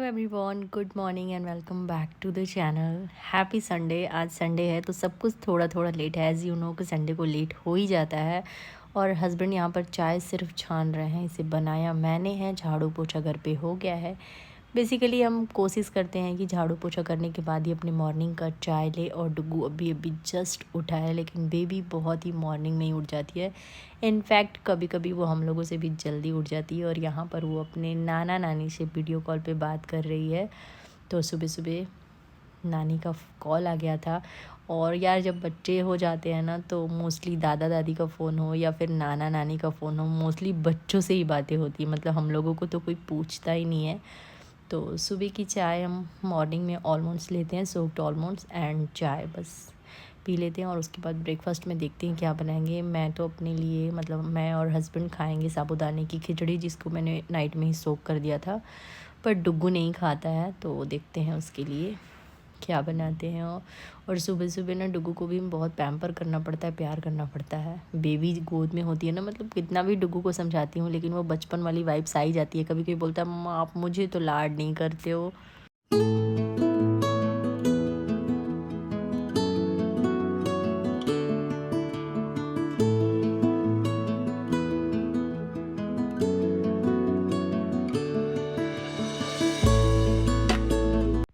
Everyone, good morning and welcome back to the channel. Happy Sunday. आज Sunday है तो सब कुछ थोड़ा थोड़ा लेट है। एज़ यू नो कि संडे को लेट हो ही जाता है। और हस्बैंड यहाँ पर चाय सिर्फ छान रहे हैं। इसे बनाया मैंने है, झाड़ू पोछा घर पे हो गया है। बेसिकली हम कोशिश करते हैं कि झाड़ू पोछा करने के बाद ही अपने मॉर्निंग का चाय ले। और डुगू अभी अभी जस्ट उठा है, लेकिन बेबी बहुत ही मॉर्निंग में ही उठ जाती है। इनफैक्ट कभी कभी वो हम लोगों से भी जल्दी उठ जाती है। और यहाँ पर वो अपने नाना नानी से वीडियो कॉल पे बात कर रही है। तो सुबह सुबह नानी का कॉल आ गया था। और यार, जब बच्चे हो जाते हैं ना तो मोस्टली दादा दादी का फ़ोन हो या फिर नाना नानी का फ़ोन हो, मोस्टली बच्चों से ही बातें होती है। मतलब हम लोगों को तो कोई पूछता ही नहीं है। तो सुबह की चाय हम मॉर्निंग में ऑलमोस्ट लेते हैं, सोक्ड ऑलमोस्ट एंड चाय बस पी लेते हैं। और उसके बाद ब्रेकफास्ट में देखते हैं क्या बनाएंगे। मैं तो अपने लिए, मतलब मैं और हस्बैंड खाएंगे साबूदाने की खिचड़ी, जिसको मैंने नाइट में ही सोक कर दिया था। पर डुग्गू नहीं खाता है, तो देखते हैं उसके लिए क्या बनाते हैं। और सुबह सुबह ना डुग्गू को भी बहुत पैम्पर करना पड़ता है, प्यार करना पड़ता है। बेबी गोद में होती है ना, मतलब कितना भी डुग्गू को समझाती हूँ लेकिन वो बचपन वाली वाइब्स आ ही जाती है। कभी कभी बोलता है, मम्मा आप मुझे तो लाड नहीं करते हो।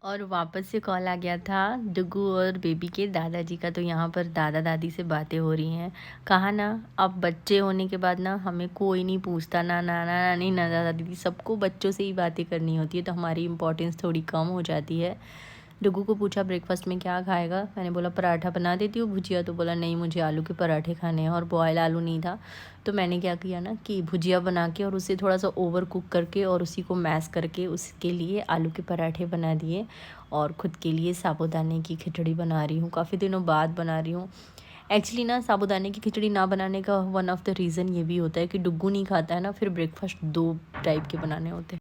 और वापस से कॉल आ गया था डुगू और बेबी के दादाजी का। तो यहाँ पर दादा दादी से बातें हो रही हैं। कहा ना, अब बच्चे होने के बाद ना हमें कोई नहीं पूछता, ना नाना नानी ना दादा दादी, सबको बच्चों से ही बातें करनी होती है। तो हमारी इम्पोर्टेंस थोड़ी कम हो जाती है। डुगू को पूछा ब्रेकफास्ट में क्या खाएगा। मैंने बोला पराठा बना देती हूँ, भुजिया। तो बोला नहीं, मुझे आलू के पराठे खाने हैं। और बॉयल आलू नहीं था, तो मैंने क्या किया ना कि भुजिया बना के और उसे थोड़ा सा ओवर कुक करके और उसी को मैश करके उसके लिए आलू के पराठे बना दिए। और ख़ुद के लिए साबूदाने की खिचड़ी बना रही हूँ, काफ़ी दिनों बाद बना रही हूँ। एक्चुअली ना, साबूदाने की खिचड़ी ना बनाने का वन ऑफ द रीज़न ये भी होता है कि डुग्गू नहीं खाता है ना, फिर ब्रेकफास्ट दो टाइप के बनाने होते हैं।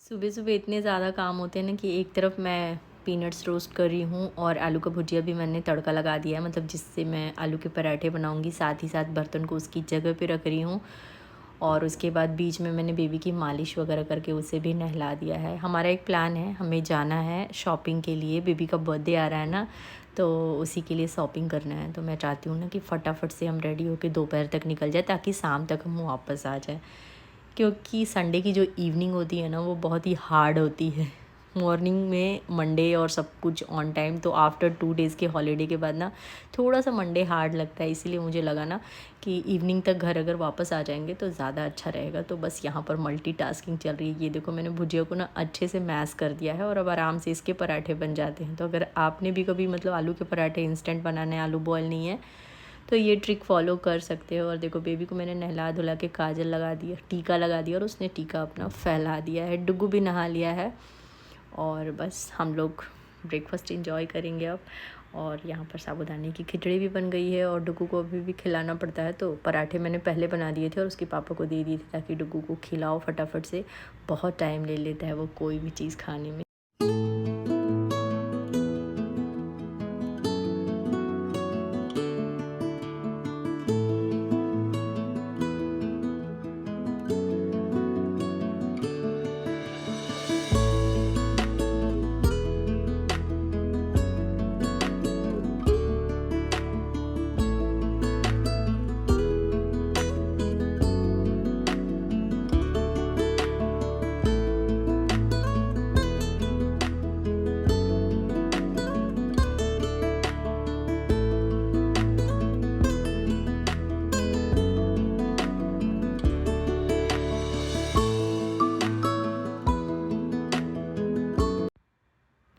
सुबह सुबह इतने ज़्यादा काम होते हैं ना कि एक तरफ मैं पीनट्स रोस्ट कर रही हूँ और आलू का भुजिया भी मैंने तड़का लगा दिया है, मतलब जिससे मैं आलू के पराठे बनाऊँगी। साथ ही साथ बर्तन को उसकी जगह पे रख रही हूँ। और उसके बाद बीच में मैंने बेबी की मालिश वगैरह करके उसे भी नहला दिया है। हमारा एक प्लान है, हमें जाना है शॉपिंग के लिए। बेबी का बर्थडे आ रहा है ना, तो उसी के लिए शॉपिंग करना है। तो मैं चाहती हूँ ना कि फटाफट से हम रेडी होकर दोपहर तक निकल जाए, ताकि शाम तक हम वापस आ जाए। क्योंकि संडे की जो इवनिंग होती है ना, वो बहुत ही हार्ड होती है। मॉर्निंग में मंडे और सब कुछ ऑन टाइम, तो आफ्टर 2 डेज़ के हॉलीडे के बाद ना थोड़ा सा मंडे हार्ड लगता है। इसीलिए मुझे लगा ना कि इवनिंग तक घर अगर वापस आ जाएंगे तो ज़्यादा अच्छा रहेगा। तो बस यहाँ पर मल्टीटास्किंग चल रही है। ये देखो, मैंने भुजिया को ना अच्छे से मैश कर दिया है और अब आराम से इसके पराठे बन जाते हैं। तो अगर आपने भी कभी, मतलब आलू के पराठे इंस्टेंट बनाने, आलू बॉयल नहीं है, तो ये ट्रिक फॉलो कर सकते हो। और देखो, बेबी को मैंने नहला धुला के काजल लगा दिया, टीका लगा दिया और उसने टीका अपना फैला दिया है। डुग्गू भी नहा लिया है और बस हम लोग ब्रेकफास्ट एंजॉय करेंगे अब। और यहाँ पर साबूदाने की खिचड़ी भी बन गई है और डुग्गू को अभी भी खिलाना पड़ता है। तो पराठे मैंने पहले बना दिए थे और उसके पापा को दे दिए थे, ताकि डुग्गू को खिलाओ फटाफट से। बहुत टाइम ले लेता है वो कोई भी चीज़ खाने में।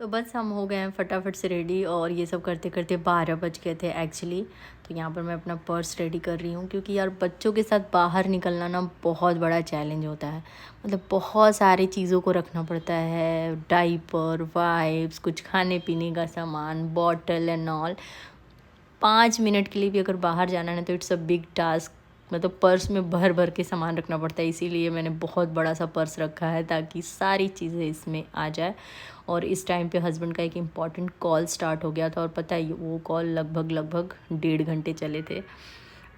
तो बस हम हो गए हैं फटाफट से रेडी। और ये सब करते करते 12 बज गए थे एक्चुअली। तो यहाँ पर मैं अपना पर्स रेडी कर रही हूँ, क्योंकि यार बच्चों के साथ बाहर निकलना ना बहुत बड़ा चैलेंज होता है। मतलब बहुत सारी चीज़ों को रखना पड़ता है, डाइपर, वाइप्स, कुछ खाने पीने का सामान, बॉटल एंड ऑल। 5 मिनट के लिए भी अगर बाहर जाना है तो इट्स अ बिग टास्क। मतलब पर्स में भर भर के सामान रखना पड़ता है। इसीलिए मैंने बहुत बड़ा सा पर्स रखा है, ताकि सारी चीज़ें इसमें आ जाए। और इस टाइम पे हस्बैंड का एक इम्पॉर्टेंट कॉल स्टार्ट हो गया था, और पता है वो कॉल लगभग 1.5 घंटे चले थे।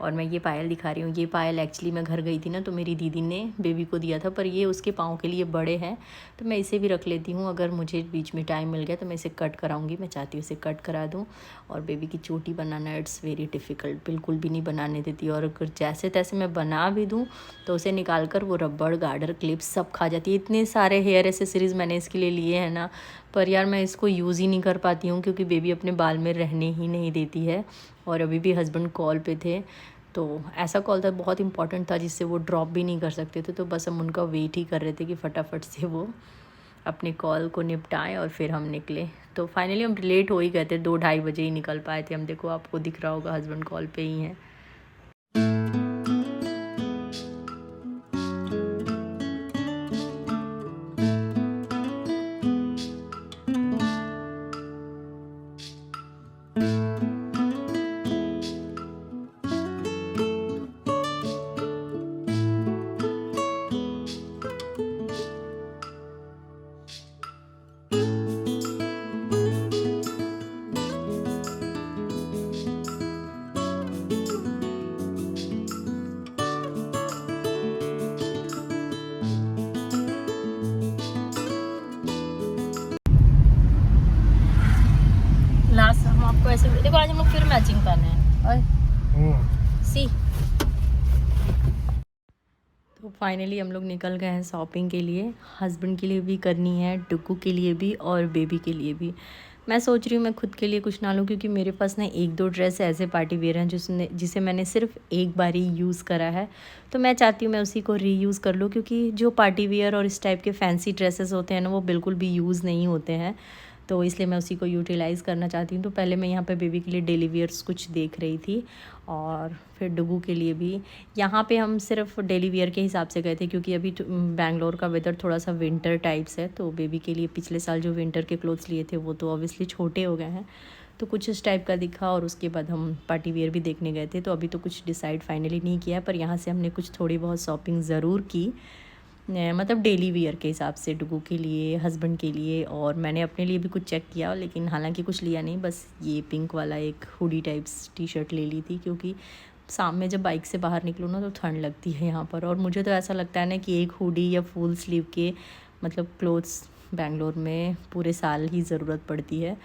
और मैं ये पायल दिखा रही हूँ। ये पायल एक्चुअली मैं घर गई थी ना, तो मेरी दीदी ने बेबी को दिया था, पर ये उसके पाँव के लिए बड़े हैं, तो मैं इसे भी रख लेती हूँ। अगर मुझे बीच में टाइम मिल गया तो मैं इसे कट कराऊँगी। मैं चाहती हूँ इसे कट करा दूँ। और बेबी की चोटी बनाना इट्स वेरी डिफ़िकल्ट, बिल्कुल भी नहीं बनाने देती। और अगर जैसे तैसे मैं बना भी दूँ तो उसे निकाल कर वो रबड़, गार्डर, क्लिप्स सब खा जाती है। इतने सारे हेयर एसेसरीज़ मैंने इसके लिए लिए हैं ना, पर यार मैं इसको यूज़ ही नहीं कर पाती हूँ, क्योंकि बेबी अपने बाल में रहने ही नहीं देती है। और अभी भी हस्बैंड कॉल पे थे, तो ऐसा कॉल था बहुत इंपॉर्टेंट था जिससे वो ड्रॉप भी नहीं कर सकते थे, तो बस हम उनका वेट ही कर रहे थे कि फटाफट से वो अपने कॉल को निपटाएं और फिर हम निकले। तो फाइनली हम लेट हो ही गए थे, 2-2:30 बजे ही निकल पाए थे हम। देखो आपको दिख रहा होगा हस्बैंड कॉल पे ही हैं। लास्ट हम आपको ऐसे देखो, आज हम लोग फिर मैचिंग पहने हैं और सी। तो फाइनली हम लोग निकल गए हैं शॉपिंग के लिए। हस्बैंड के लिए भी करनी है, डुग्गू के लिए भी और बेबी के लिए भी। मैं सोच रही हूँ मैं खुद के लिए कुछ ना लूँ, क्योंकि मेरे पास ना 1-2 ड्रेस ऐसे पार्टी वेयर हैं जिसे मैंने सिर्फ एक बार ही यूज़ करा है, तो मैं चाहती हूँ मैं उसी को रीयूज़ कर लूँ। क्योंकि जो पार्टी वेयर और इस टाइप के फैंसी ड्रेसेस होते हैं ना, वो बिल्कुल भी यूज़ नहीं होते हैं, तो इसलिए मैं उसी को यूटिलाइज़ करना चाहती हूँ। तो पहले मैं यहाँ पे बेबी के लिए डेली वियर्स कुछ देख रही थी, और फिर डुगू के लिए भी। यहाँ पे हम सिर्फ डेली वियर के हिसाब से गए थे, क्योंकि अभी बैंगलोर का वेदर थोड़ा सा विंटर टाइप्स है, तो बेबी के लिए पिछले साल जो विंटर के क्लोथ्स लिए थे वो तो ऑब्वियसली छोटे हो गए हैं, तो कुछ इस टाइप का दिखा। और उसके बाद हम पार्टी वियर भी देखने गए थे, तो अभी तो कुछ डिसाइड फाइनली नहीं किया है, पर यहाँ से हमने कुछ थोड़ी बहुत शॉपिंग ज़रूर की, मतलब डेली वियर के हिसाब से, डुगू के लिए, हस्बैंड के लिए, और मैंने अपने लिए भी कुछ चेक किया, लेकिन हालांकि कुछ लिया नहीं। बस ये पिंक वाला एक हुडी टाइप्स टी शर्ट ले ली थी, क्योंकि शाम में जब बाइक से बाहर निकलो ना तो ठंड लगती है यहाँ पर। और मुझे तो ऐसा लगता है ना कि एक हुडी या फुल स्लीव के मतलब क्लोथ्स बेंगलोर में पूरे साल ही ज़रूरत पड़ती है।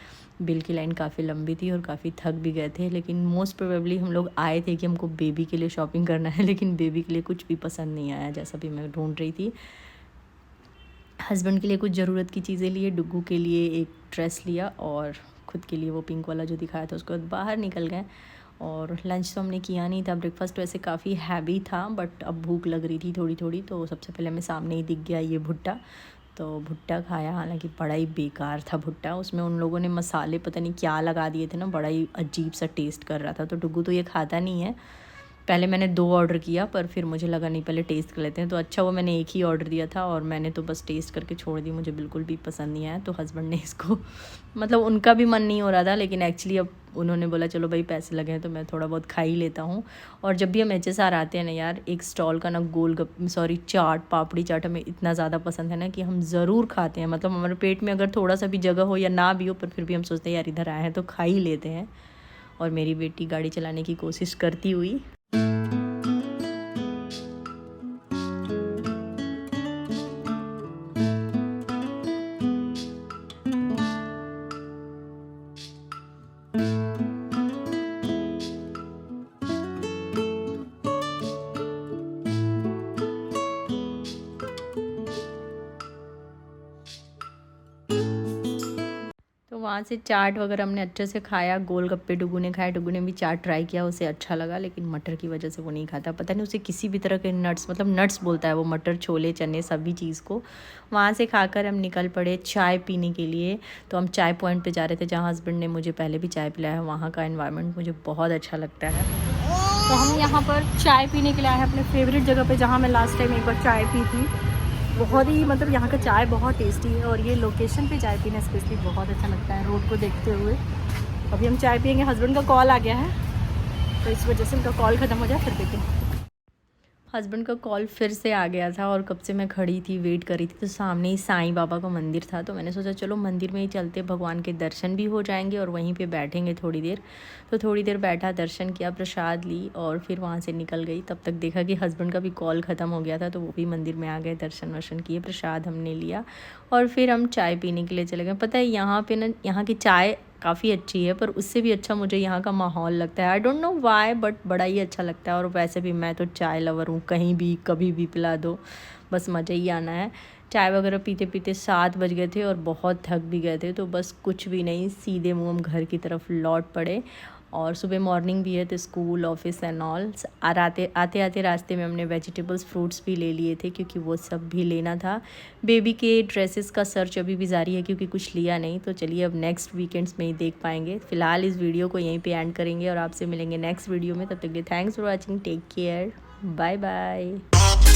बिल की लाइन काफ़ी लंबी थी और काफ़ी थक भी गए थे, लेकिन मोस्ट प्रोबेबली हम लोग आए थे कि हमको बेबी के लिए शॉपिंग करना है, लेकिन बेबी के लिए कुछ भी पसंद नहीं आया जैसा भी मैं ढूंढ रही थी। हस्बैंड के लिए कुछ ज़रूरत की चीज़ें लिए, डुग्गू के लिए एक ड्रेस लिया, और ख़ुद के लिए वो पिंक वाला जो दिखाया था, उसके बाद बाहर निकल गए। और लंच तो हमने किया नहीं था, ब्रेकफास्ट वैसे काफ़ी हैवी था, बट अब भूख लग रही थी थोड़ी थोड़ी, तो सबसे पहले हमें सामने ही दिख गया ये भुट्टा, तो भुट्टा खाया। हालांकि बड़ा ही बेकार था भुट्टा, उसमें उन लोगों ने मसाले पता नहीं क्या लगा दिए थे ना, बड़ा ही अजीब सा टेस्ट कर रहा था। तो डुग्गू तो ये खाता नहीं है। पहले मैंने 2 ऑर्डर किया, पर फिर मुझे लगा नहीं पहले टेस्ट कर लेते हैं, तो अच्छा वो मैंने एक ही ऑर्डर दिया था, और मैंने तो बस टेस्ट करके छोड़ दी, मुझे बिल्कुल भी पसंद नहीं आया। तो हस्बैंड ने इसको मतलब उनका भी मन नहीं हो रहा था, लेकिन एक्चुअली अब उन्होंने बोला चलो भाई पैसे लगे हैं तो मैं थोड़ा बहुत खा ही लेता हूँ। और जब भी हम HSR आते हैं ना यार, एक स्टॉल का ना चाट, पापड़ी चाट हमें इतना ज़्यादा पसंद है ना कि हम ज़रूर खाते हैं। मतलब हमारे पेट में अगर थोड़ा सा भी जगह हो या ना भी हो, पर फिर भी हम सोचते हैं यार इधर आए हैं तो खा ही लेते हैं। और मेरी बेटी गाड़ी चलाने की कोशिश करती हुई वहाँ से चाट वगैरह हमने अच्छे से खाया, गोलगप्पे डुगू ने खाया, डुगू ने भी चाट ट्राई किया, उसे अच्छा लगा, लेकिन मटर की वजह से वो नहीं खाता। पता नहीं उसे किसी भी तरह के नट्स, मतलब नट्स बोलता है वो, मटर, छोले, चने, सभी चीज़ को। वहाँ से खाकर हम निकल पड़े चाय पीने के लिए। तो हम चाय पॉइंट पे जा रहे थे, जहाँ हस्बैंड ने मुझे पहले भी चाय पिलाया है। वहाँ का एनवायरनमेंट मुझे बहुत अच्छा लगता है, तो हम यहाँ पर चाय पीने के लिए आए हैं अपने फेवरेट जगह पर, जहाँ मैं लास्ट टाइम एक बार चाय पी थी। बहुत ही मतलब यहाँ का चाय बहुत टेस्टी है, और ये लोकेशन पे चाय पीना स्पेशली बहुत अच्छा लगता है रोड को देखते हुए। अभी हम चाय पियेंगे, हस्बैंड का कॉल आ गया है, तो इस वजह से उनका कॉल ख़त्म हो जाए फिर पीते हैं। हस्बैंड का कॉल फिर से आ गया था और कब से मैं खड़ी थी, वेट कर रही थी। तो सामने ही साईं बाबा का मंदिर था, तो मैंने सोचा चलो मंदिर में ही चलते, भगवान के दर्शन भी हो जाएंगे और वहीं पे बैठेंगे थोड़ी देर। तो थोड़ी देर बैठा, दर्शन किया, प्रसाद ली और फिर वहाँ से निकल गई। तब तक देखा कि हस्बैंड का भी कॉल ख़त्म हो गया था, तो वो भी मंदिर में आ गए, दर्शन वर्शन किए, प्रसाद हमने लिया और फिर हम चाय पीने के लिए चले गए। पता है यहाँ पे ना, यहाँ की चाय काफ़ी अच्छी है, पर उससे भी अच्छा मुझे यहाँ का माहौल लगता है। I don't know why, but बड़ा ही अच्छा लगता है। और वैसे भी मैं तो चाय लवर हूँ, कहीं भी कभी भी पिला दो, बस मज़ा ही आना है। चाय वगैरह पीते पीते 7 बज गए थे और बहुत थक भी गए थे, तो बस कुछ भी नहीं, सीधे मुँह हम घर की तरफ लौट पड़े। और सुबह मॉर्निंग भी है तो स्कूल ऑफिस एंड ऑल। और आते आते रास्ते में हमने वेजिटेबल्स फ्रूट्स भी ले लिए थे, क्योंकि वो सब भी लेना था। बेबी के ड्रेसेस का सर्च अभी भी जारी है, क्योंकि कुछ लिया नहीं। तो चलिए अब नेक्स्ट वीकेंड्स में ही देख पाएंगे। फ़िलहाल इस वीडियो को यहीं पे एंड करेंगे और आपसे मिलेंगे नेक्स्ट वीडियो में। तब तक के लिए thanks for watching, take care, bye bye.